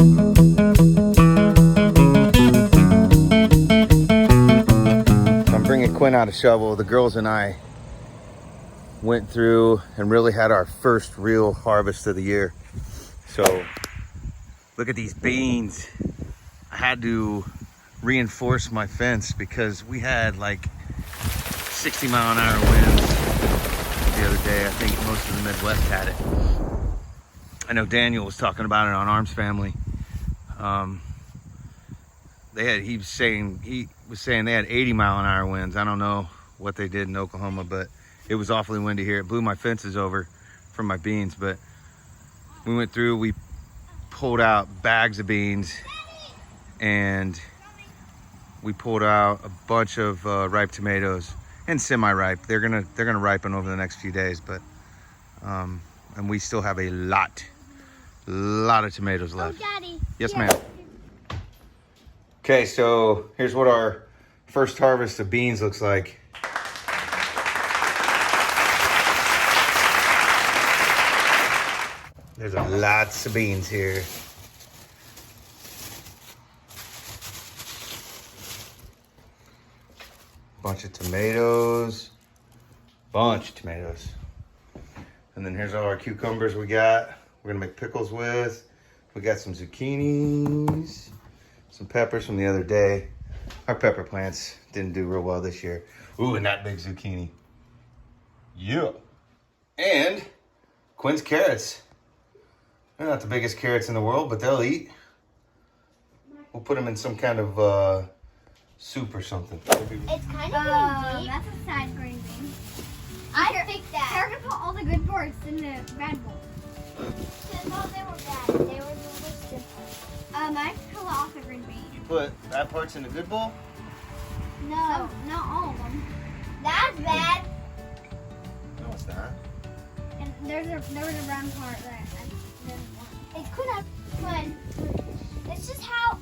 I'm bringing Quinn out a shovel. The girls and I went through and really had our first real harvest of the year. So look at these beans. I had to reinforce my fence because we had like 60-mile-an-hour winds the other day. I think most of the Midwest had it. I know Daniel was talking about it on Arms Family. He was saying they had 80-mile-an-hour winds. I don't know what they did in Oklahoma, but it was awfully windy here. It blew my fences over from my beans, but we went through, we pulled out bags of beans, and we pulled out a bunch of ripe tomatoes and semi-ripe. They're gonna ripen over the next few days, but and we still have a lot of tomatoes left. Oh, Daddy. Yes, ma'am. Okay, so here's what our first harvest of beans looks like. There's lots of beans here. Bunch of tomatoes. And then here's all our cucumbers we got. We're gonna make pickles with. We got some zucchinis, some peppers from the other day. Our pepper plants didn't do real well this year. Ooh, and that big zucchini. Yeah. And Quinn's carrots. They're not the biggest carrots in the world, but they'll eat. We'll put them in some kind of soup or something. It's kind of green bean. That's a sad green bean. I think that. They're going to put all the good parts in the bad bowl. I thought they were bad. They were the most good parts. I pull off the green bean. You put bad parts in the good bowl? No, not all of them. That's bad. No, it's not. And there was a brown part that I didn't want. It could have been. This is how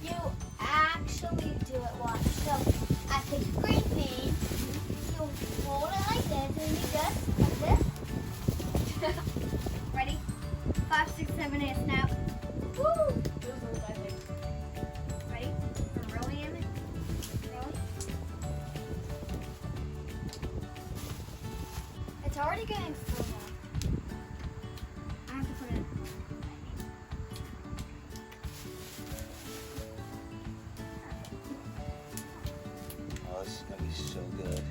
you actually do it. Watch. So I pick a green bean. You fold it like this, and you just like this. Ready? 5, 6, 7, 8. Snap. Woo! Ready? For really, Emmett? Really? It's already getting full now. I have to put it. Oh, this is gonna be so good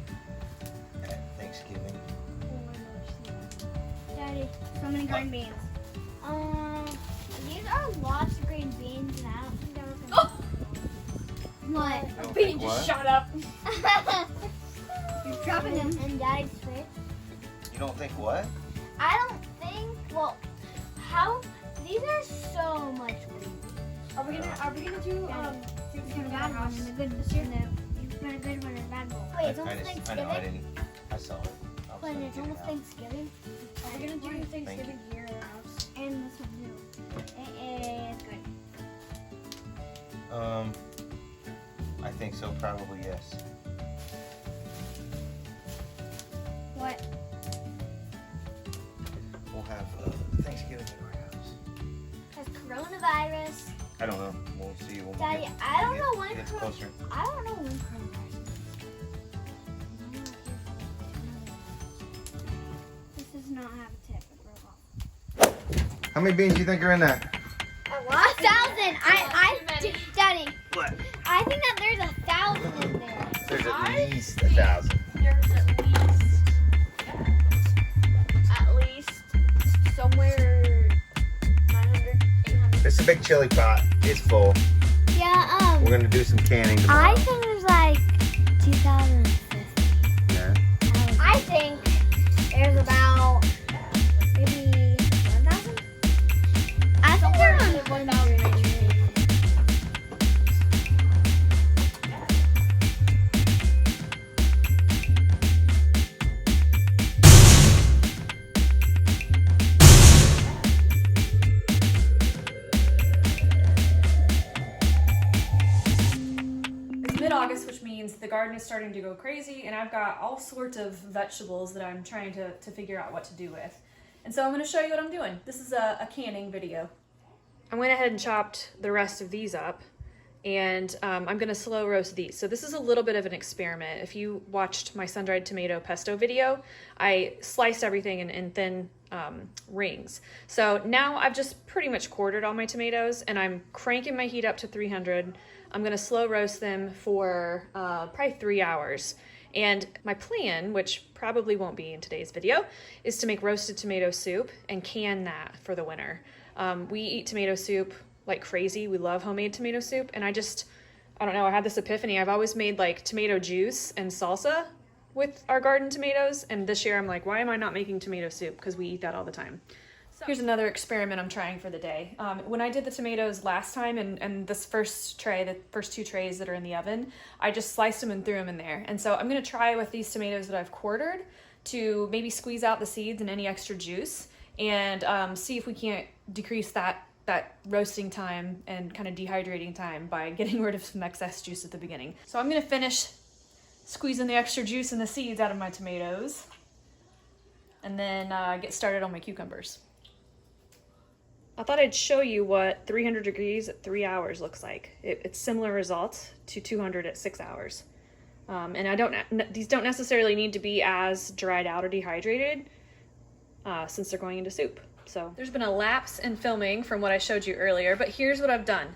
at Thanksgiving. Daddy, so many green beans. These are lots of green beans, and I don't think they're gonna. What? A bean just shot up. You're dropping them in Daddy's fridge. You don't think what? I don't think. Well, how? These are so much green beans. Are we gonna do It's gonna bad one and a good you put a good one in a bad bowl. Wait, it's almost Thanksgiving. I know, I didn't. I saw it. When it's almost Thanksgiving. Are we gonna do Thanksgiving here at our house? And this one too. It's good. I think so, probably yes. What? We'll have Thanksgiving at our house. Has coronavirus. I don't know. We'll see. When Daddy, we get, I don't know when gets closer. I don't know when coronavirus is. This does not have a tip. It broke off. How many beans do you think are in that? 1,000. Daddy, What? I think that there's 1,000 in there. There's at least 1,000. There's at least somewhere 900, 800. It's a big chili pot. It's full. Yeah, We're gonna do some canning tomorrow. I think there's like 2,050. Yeah. I think there's about maybe 1,000. I think there's 1,000. It's mid-August, which means the garden is starting to go crazy, and I've got all sorts of vegetables that I'm trying to figure out what to do with. And so I'm going to show you what I'm doing. This is a canning video. I went ahead and chopped the rest of these up, and I'm gonna slow roast these. So this is a little bit of an experiment. If you watched my sun-dried tomato pesto video, I sliced everything in thin rings. So now I've just pretty much quartered all my tomatoes, and I'm cranking my heat up to 300. I'm gonna slow roast them for probably 3 hours. And my plan, which probably won't be in today's video, is to make roasted tomato soup and can that for the winter. We eat tomato soup like crazy. We love homemade tomato soup. And I don't know, I had this epiphany. I've always made like tomato juice and salsa with our garden tomatoes. And this year I'm like, why am I not making tomato soup? Because we eat that all the time. So here's another experiment I'm trying for the day. When I did the tomatoes last time and this first tray, the first 2 trays that are in the oven, I just sliced them and threw them in there. And so I'm gonna try with these tomatoes that I've quartered to maybe squeeze out the seeds and any extra juice and see if we can't decrease that roasting time and kind of dehydrating time by getting rid of some excess juice at the beginning. So I'm gonna finish squeezing the extra juice and the seeds out of my tomatoes and then get started on my cucumbers. I thought I'd show you what 300 degrees at 3 hours looks like. It's similar results to 200 at 6 hours. And these don't necessarily need to be as dried out or dehydrated since they're going into soup. So there's been a lapse in filming from what I showed you earlier, but here's what I've done.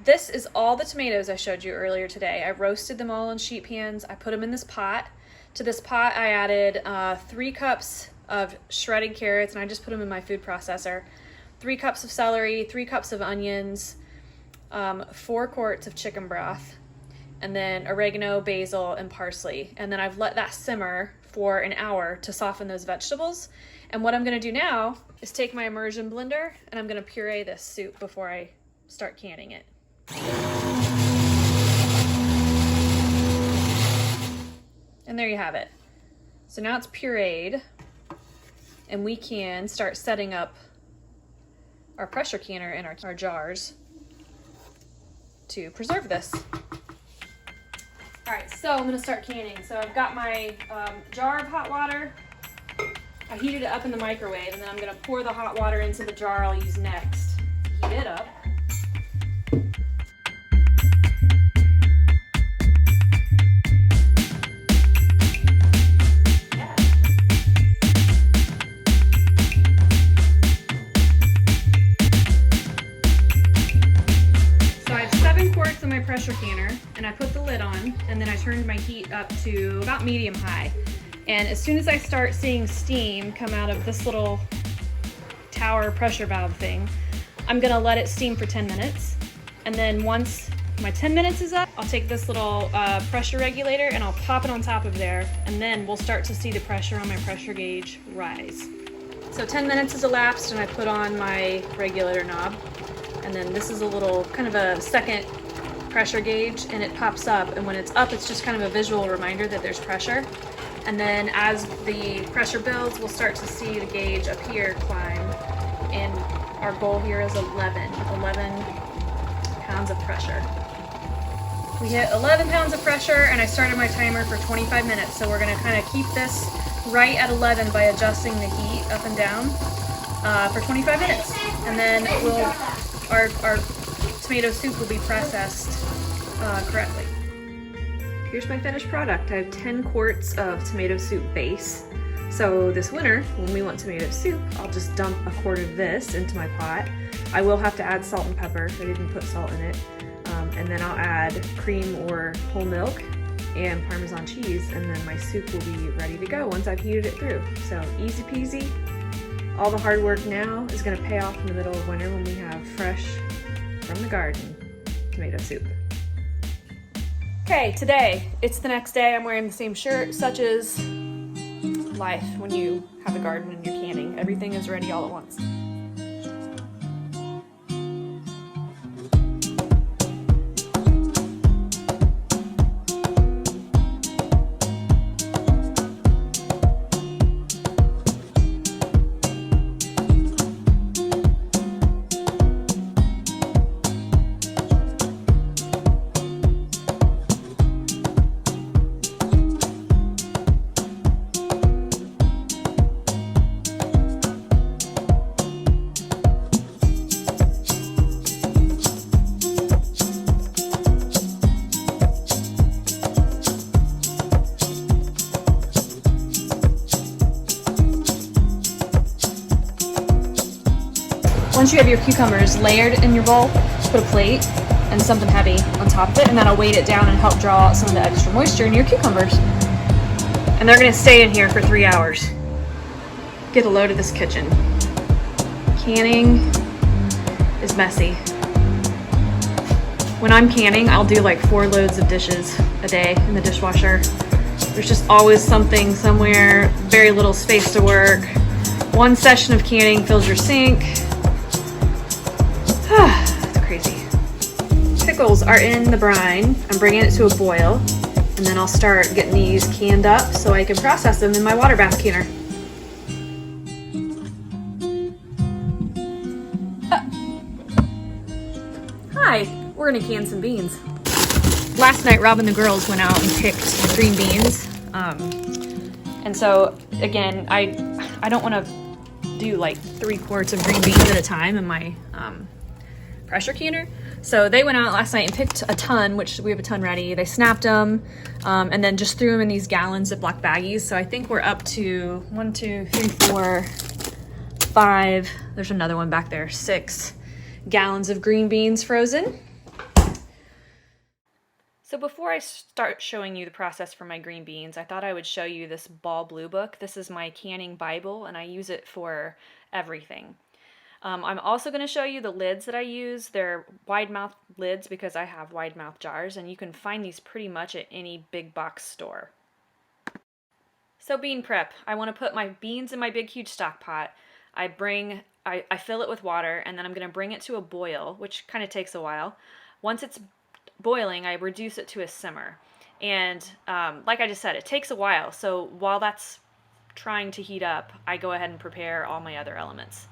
This is all the tomatoes I showed you earlier today. I roasted them all in sheet pans. I put them in this pot. To this pot, I added 3 cups of shredded carrots, and I just put them in my food processor. 3 cups of celery, 3 cups of onions, 4 quarts of chicken broth, and then oregano, basil, and parsley. And then I've let that simmer for an hour to soften those vegetables. And what I'm gonna do now is take my immersion blender and I'm gonna puree this soup before I start canning it. And there you have it. So now it's pureed and we can start setting up our pressure canner in our jars to preserve this. All right, so I'm gonna start canning. So I've got my jar of hot water. I heated it up in the microwave, and then I'm gonna pour the hot water into the jar I'll use next. Heat it up. Pressure canner, and I put the lid on, and then I turned my heat up to about medium high. And as soon as I start seeing steam come out of this little tower pressure valve thing, I'm gonna let it steam for 10 minutes. And then once my 10 minutes is up, I'll take this little pressure regulator and I'll pop it on top of there, and then we'll start to see the pressure on my pressure gauge rise. So 10 minutes has elapsed and I put on my regulator knob, and then this is a little kind of a second pressure gauge, and it pops up, and when it's up it's just kind of a visual reminder that there's pressure. And then as the pressure builds, we'll start to see the gauge up here climb, and our goal here is 11 pounds of pressure. We hit 11 pounds of pressure, and I started my timer for 25 minutes, so we're going to kind of keep this right at 11 by adjusting the heat up and down for 25 minutes, and then our tomato soup will be processed correctly. Here's my finished product. I have 10 quarts of tomato soup base. So this winter, when we want tomato soup, I'll just dump a quart of this into my pot. I will have to add salt and pepper. I didn't put salt in it. And then I'll add cream or whole milk and Parmesan cheese, and then my soup will be ready to go once I've heated it through. So easy peasy. All the hard work now is gonna pay off in the middle of winter when we have fresh from the garden tomato soup. Okay, today, it's the next day. I'm wearing the same shirt, such is life when you have a garden and you're canning. Everything is ready all at once. once you have your cucumbers layered in your bowl, put a plate and something heavy on top of it, and that'll weight it down and help draw out some of the extra moisture in your cucumbers. And they're gonna stay in here for 3 hours. Get a load of this kitchen. Canning is messy. When I'm canning, I'll do like 4 loads of dishes a day in the dishwasher. There's just always something somewhere, very little space to work. One session of canning fills your sink. It's crazy. Pickles are in the brine. I'm bringing it to a boil, and then I'll start getting these canned up so I can process them in my water bath canner. Hi, we're gonna can some beans. Last night, Rob and the girls went out and picked green beans. And so, again, I don't want to do like 3 quarts of green beans at a time in my pressure canner. So they went out last night and picked a ton, which we have a ton ready. They snapped them and then just threw them in these gallons of black baggies. So I think we're up to 1, 2, 3, 4, 5. There's another one back there. 6 gallons of green beans frozen. So before I start showing you the process for my green beans, I thought I would show you this Ball Blue Book. This is my canning Bible, and I use it for everything. I'm also going to show you the lids that I use. They're wide mouth lids because I have wide mouth jars, and you can find these pretty much at any big box store. So bean prep. I want to put my beans in my big huge stock pot. I fill it with water, and then I'm going to bring it to a boil, which kind of takes a while. Once it's boiling, I reduce it to a simmer. And like I just said, it takes a while. So while that's trying to heat up, I go ahead and prepare all my other elements.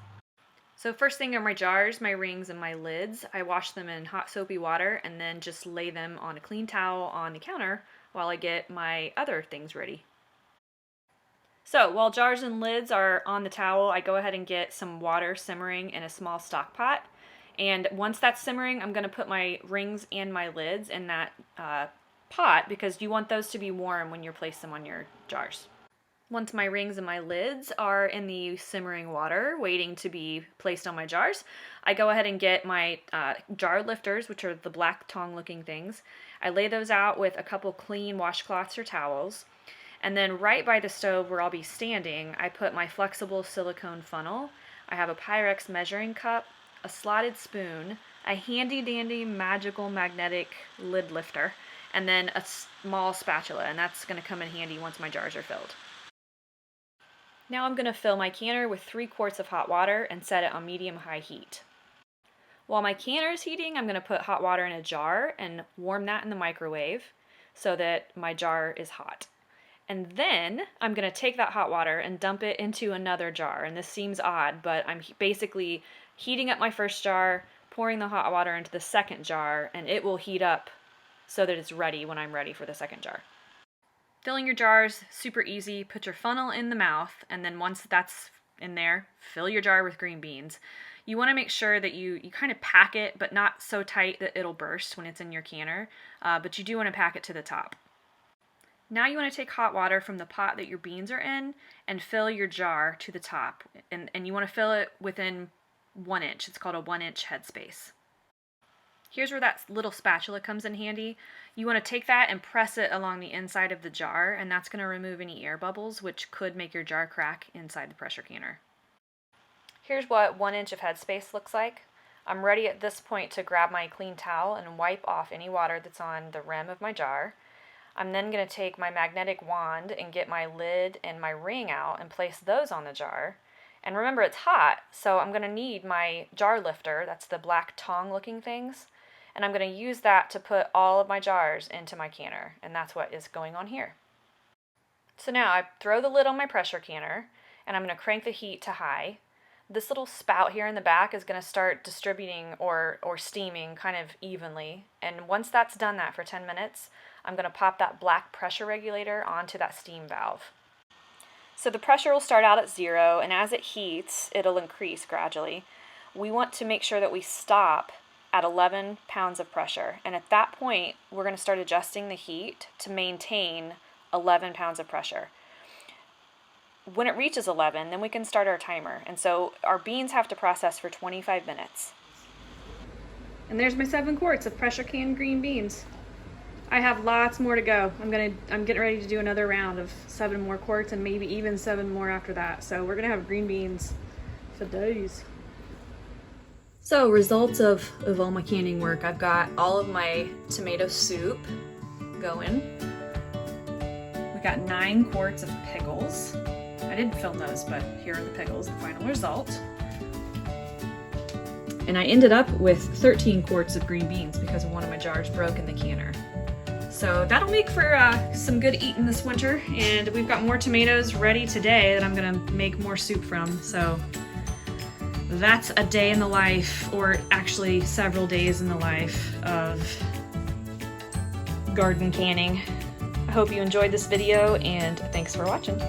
So first thing are my jars, my rings, and my lids. I wash them in hot soapy water and then just lay them on a clean towel on the counter while I get my other things ready. So while jars and lids are on the towel, I go ahead and get some water simmering in a small stock pot. And once that's simmering, I'm going to put my rings and my lids in that pot because you want those to be warm when you place them on your jars. Once my rings and my lids are in the simmering water waiting to be placed on my jars, I go ahead and get my jar lifters, which are the black tong looking things. I lay those out with a couple clean washcloths or towels. And then right by the stove where I'll be standing, I put my flexible silicone funnel. I have a Pyrex measuring cup, a slotted spoon, a handy dandy magical magnetic lid lifter, and then a small spatula, and that's going to come in handy once my jars are filled. Now I'm going to fill my canner with 3 quarts of hot water and set it on medium-high heat. While my canner is heating, I'm going to put hot water in a jar and warm that in the microwave so that my jar is hot. And then I'm going to take that hot water and dump it into another jar. And this seems odd, but I'm basically heating up my first jar, pouring the hot water into the second jar, and it will heat up so that it's ready when I'm ready for the second jar. Filling your jars, super easy. Put your funnel in the mouth, and then once that's in there, fill your jar with green beans. You want to make sure that you kind of pack it, but not so tight that it'll burst when it's in your canner, but you do want to pack it to the top. Now you want to take hot water from the pot that your beans are in and fill your jar to the top. And you want to fill it within 1 inch. It's called a 1-inch headspace. Here's where that little spatula comes in handy. You want to take that and press it along the inside of the jar, and that's going to remove any air bubbles, which could make your jar crack inside the pressure canner. Here's what 1 inch of headspace looks like. I'm ready at this point to grab my clean towel and wipe off any water that's on the rim of my jar. I'm then going to take my magnetic wand and get my lid and my ring out and place those on the jar. And remember, it's hot, so I'm going to need my jar lifter, that's the black tong looking things, and I'm going to use that to put all of my jars into my canner, and that's what is going on here. So now I throw the lid on my pressure canner, and I'm going to crank the heat to high. This little spout here in the back is going to start distributing or steaming kind of evenly, and once that's done that for 10 minutes, I'm going to pop that black pressure regulator onto that steam valve. So the pressure will start out at 0, and as it heats, it'll increase gradually. We want to make sure that we stop at 11 pounds of pressure, and at that point, we're going to start adjusting the heat to maintain 11 pounds of pressure. when it reaches 11, then we can start our timer. And so our beans have to process for 25 minutes. And there's my 7 quarts of pressure canned green beans. I have lots more to go. I'm getting ready to do another round of 7 more quarts and maybe even 7 more after that. So we're gonna have green beans for days. So results of all my canning work. I've got all of my tomato soup going. We got 9 quarts of pickles. I didn't film those, but here are the pickles, the final result. And I ended up with 13 quarts of green beans because one of my jars broke in the canner. So that'll make for some good eating this winter. And we've got more tomatoes ready today that I'm gonna make more soup from. So that's a day in the life, or actually several days in the life of garden canning. I hope you enjoyed this video and thanks for watching.